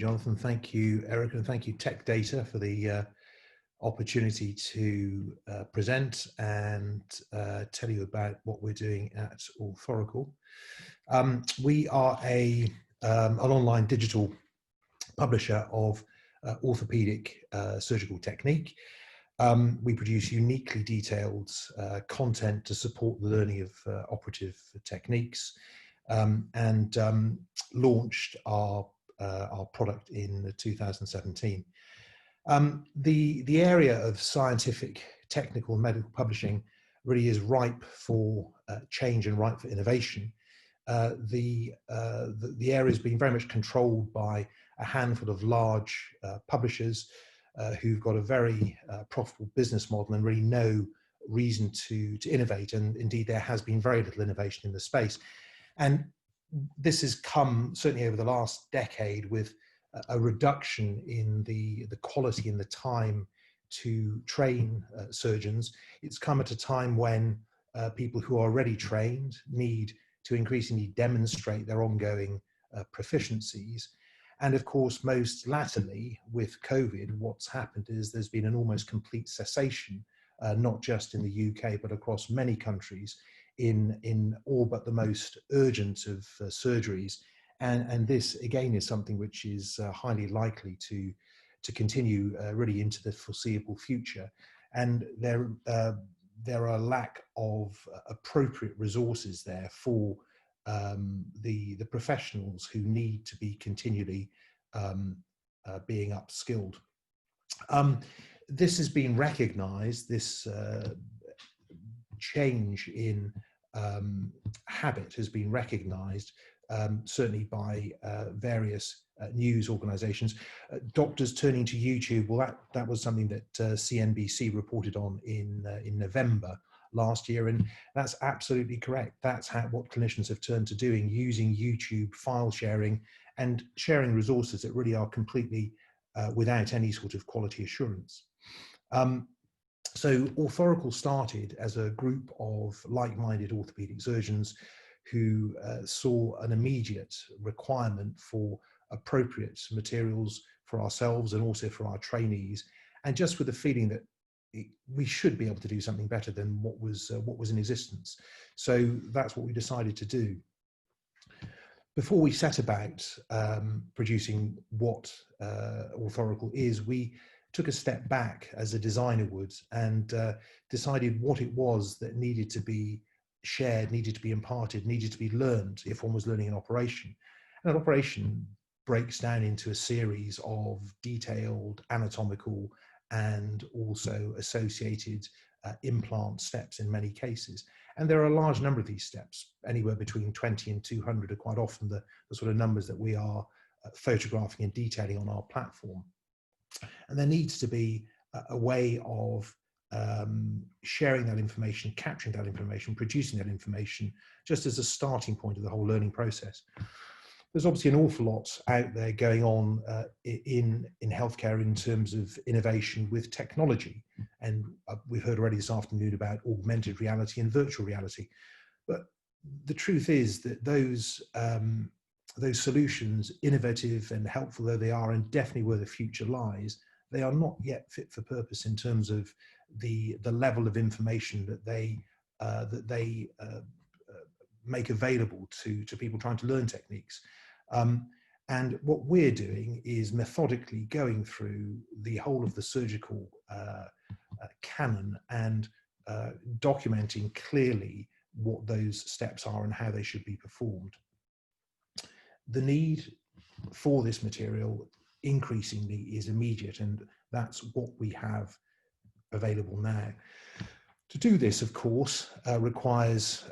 Jonathan. Thank you, Eric, and thank you, TechData, for the opportunity to present and tell you about what we're doing at OrthOracle. We are an online digital publisher of orthopedic surgical technique. We produce uniquely detailed content to support the learning of operative techniques, and launched our product in 2017. The area of scientific, technical, and medical publishing really is ripe for change and ripe for innovation. The area has been very much controlled by a handful of large publishers who've got a very profitable business model and really no reason to innovate. And indeed, there has been very little innovation in the space. And this has come certainly over the last decade with a reduction in the quality and the time to train surgeons. It's come at a time when people who are already trained need to increasingly demonstrate their ongoing proficiencies. And of course, most latterly with COVID, what's happened is there's been an almost complete cessation, not just in the UK, but across many countries in all but the most urgent of surgeries. And this again is something which is highly likely to continue really into the foreseeable future. And there are a lack of appropriate resources there for the professionals who need to be continually being upskilled. This has been recognised, this change in habit has been recognised certainly by various news organisations. Doctors turning to YouTube, well, that was something that CNBC reported on in November last year, and that's absolutely correct. That's what clinicians have turned to doing, using YouTube, file sharing, and sharing resources that really are completely without any sort of quality assurance. So OrthOracle started as a group of like-minded orthopedic surgeons who saw an immediate requirement for appropriate materials for ourselves and also for our trainees, and just with the feeling that we should be able to do something better than what was in existence. So that's what we decided to do. Before we set about producing what OrthOracle is, we took a step back as a designer would and decided what it was that needed to be shared, needed to be imparted, needed to be learned if one was learning an operation. And an operation breaks down into a series of detailed anatomical and also associated implant steps in many cases. And there are a large number of these steps, anywhere between 20 and 200 are quite often the sort of numbers that we are photographing and detailing on our platform. And there needs to be a way of sharing that information, capturing that information, producing that information, just as a starting point of the whole learning process. There's obviously an awful lot out there going on in healthcare in terms of innovation with technology. And we've heard already this afternoon about augmented reality and virtual reality. But the truth is that those solutions, innovative and helpful though they are, and definitely where the future lies, they are not yet fit for purpose in terms of the level of information that they make available to people trying to learn techniques. And what we're doing is methodically going through the whole of the surgical canon and documenting clearly what those steps are and how they should be performed. The need for this material increasingly is immediate, and that's what we have available now. To do this, of course, requires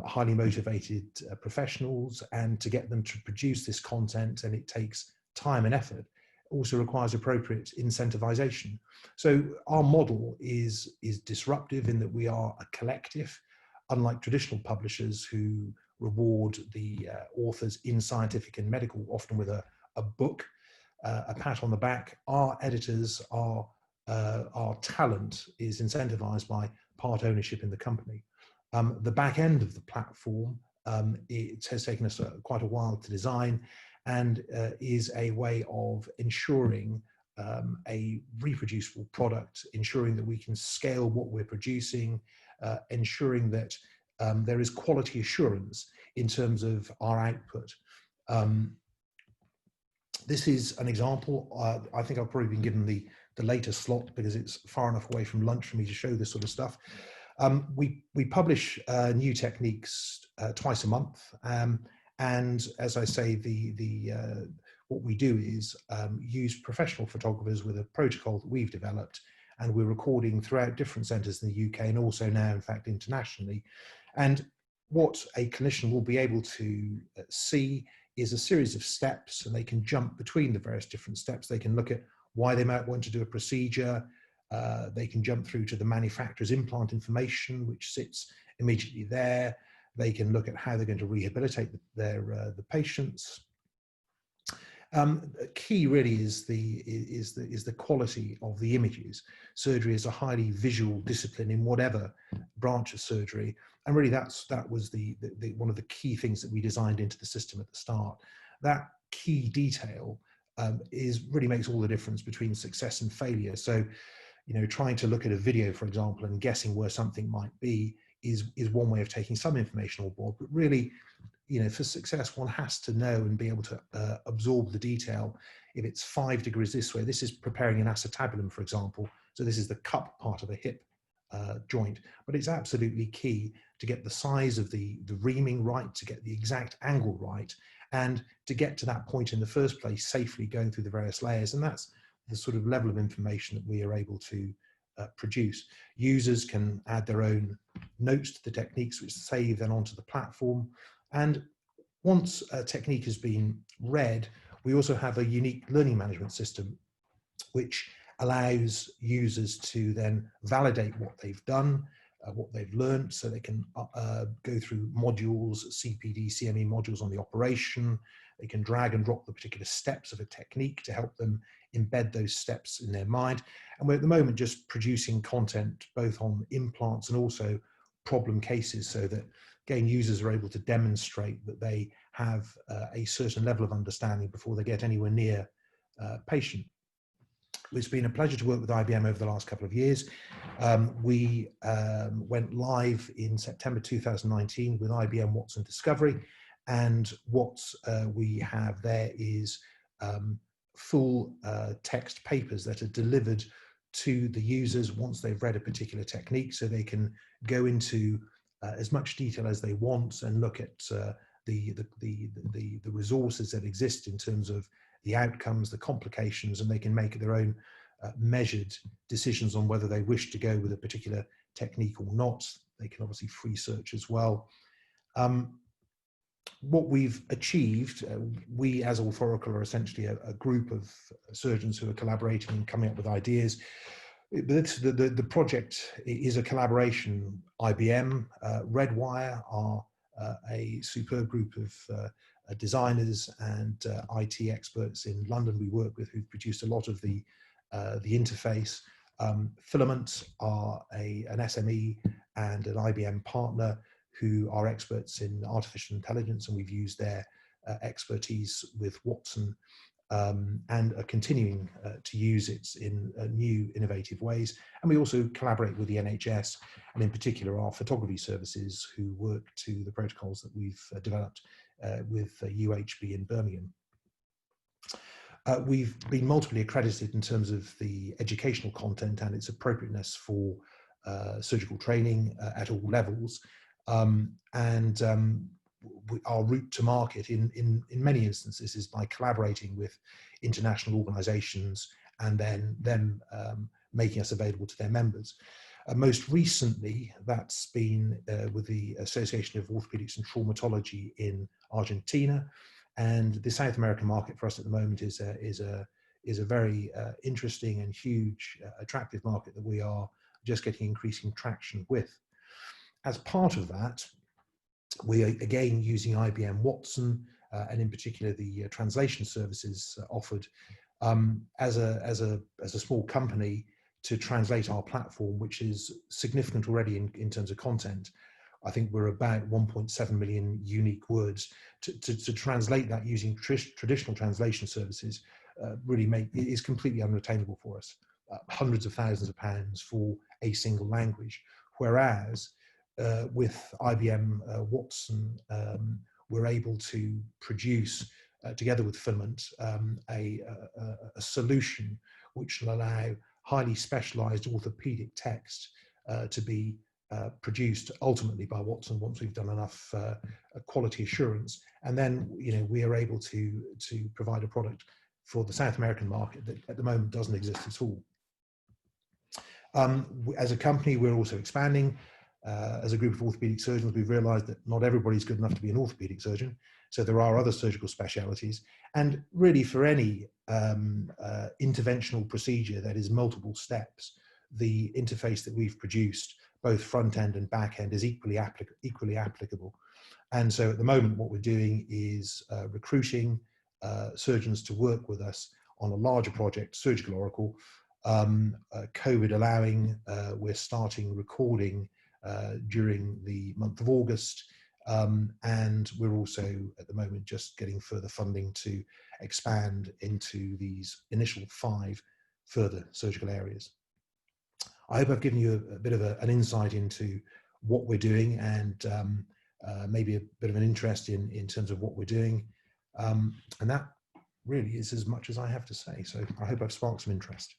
highly motivated professionals, and to get them to produce this content, and it takes time and effort, also requires appropriate incentivization. So our model is disruptive in that we are a collective, unlike traditional publishers who reward the authors in scientific and medical, often with a book, a pat on the back. Our editors, our talent is incentivized by part ownership in the company. The back end of the platform, it has taken us quite a while to design, and is a way of ensuring a reproducible product, ensuring that we can scale what we're producing, ensuring that there is quality assurance in terms of our output. This is an example. I think I've probably been given the later slot because it's far enough away from lunch for me to show this sort of stuff. We publish new techniques twice a month, and as I say, what we do is use professional photographers with a protocol that we've developed, and we're recording throughout different centres in the UK and also now, in fact, internationally. And what a clinician will be able to see is a series of steps, and they can jump between the various different steps. They can look at why they might want to do a procedure. They can jump through to the manufacturer's implant information, which sits immediately there. They can look at how they're going to rehabilitate the patients. Key really is the quality of the images. Surgery is a highly visual discipline in whatever branch of surgery, and really that was one of the key things that we designed into the system at the start. That key detail really makes all the difference between success and failure. So, you know, trying to look at a video, for example, and guessing where something might be is one way of taking some information on board, but really, you know, for success, one has to know and be able to absorb the detail. If it's 5 degrees this way, this is preparing an acetabulum, for example. So this is the cup part of a hip joint, but it's absolutely key to get the size of the reaming right, to get the exact angle right, and to get to that point in the first place safely, going through the various layers. And that's the sort of level of information that we are able to produce. Users can add their own notes to the techniques, which save then onto the platform. And once a technique has been read, we also have a unique learning management system, which allows users to then validate what they've done, what they've learned, so they can go through modules, CPD, CME modules on the operation. They can drag and drop the particular steps of a technique to help them embed those steps in their mind. And we're at the moment just producing content both on implants and also problem cases, so that again, users are able to demonstrate that they have a certain level of understanding before they get anywhere near patient. It's been a pleasure to work with IBM over the last couple of years. We went live in September 2019 with IBM Watson Discovery, and what we have there is full text papers that are delivered to the users once they've read a particular technique, so they can go into as much detail as they want and look at the resources that exist in terms of the outcomes, the complications, and they can make their own measured decisions on whether they wish to go with a particular technique or not. They can obviously free search as well. What we've achieved, we as OrthOracle are essentially a group of surgeons who are collaborating and coming up with ideas. The project is a collaboration. IBM, Redwire are a superb group of designers and IT experts in London we work with, who've produced a lot of the interface. Filament are an SME and an IBM partner who are experts in artificial intelligence, and we've used their expertise with Watson and are continuing to use it in new innovative ways. And we also collaborate with the NHS, and in particular our photography services, who work to the protocols that we've developed with UHB in Birmingham. We've been multiply accredited in terms of the educational content and its appropriateness for surgical training at all levels. Our route to market in many instances is by collaborating with international organizations and then them making us available to their members. Most recently, that's been with the Association of Orthopedics and Traumatology in Argentina. And the South American market for us at the moment is a very interesting and huge, attractive market that we are just getting increasing traction with. As part of that, we are again using IBM Watson and in particular the translation services offered as a small company to translate our platform, which is significant already in terms of content. I think we're about 1.7 million unique words. To translate that using traditional translation services really is completely unattainable for us. Hundreds of thousands of pounds for a single language. Whereas with IBM Watson, we're able to produce, together with Filament, a solution which will allow highly specialized orthopedic text to be produced ultimately by Watson once we've done enough quality assurance, and then we are able to provide a product for the South American market that at the moment doesn't exist at all. As a company, we're also expanding. As a group of orthopedic surgeons, we've realized that not everybody's good enough to be an orthopedic surgeon. So there are other surgical specialities. And really for any interventional procedure that is multiple steps, the interface that we've produced, both front end and back end, is equally applicable. And so at the moment, what we're doing is recruiting surgeons to work with us on a larger project, Surgical Oracle. COVID allowing, we're starting recording during the month of August, and we're also at the moment just getting further funding to expand into these initial 5 further surgical areas. I hope I've given you a bit of an insight into what we're doing, and maybe a bit of an interest in terms of what we're doing, and that really is as much as I have to say. So I hope I've sparked some interest.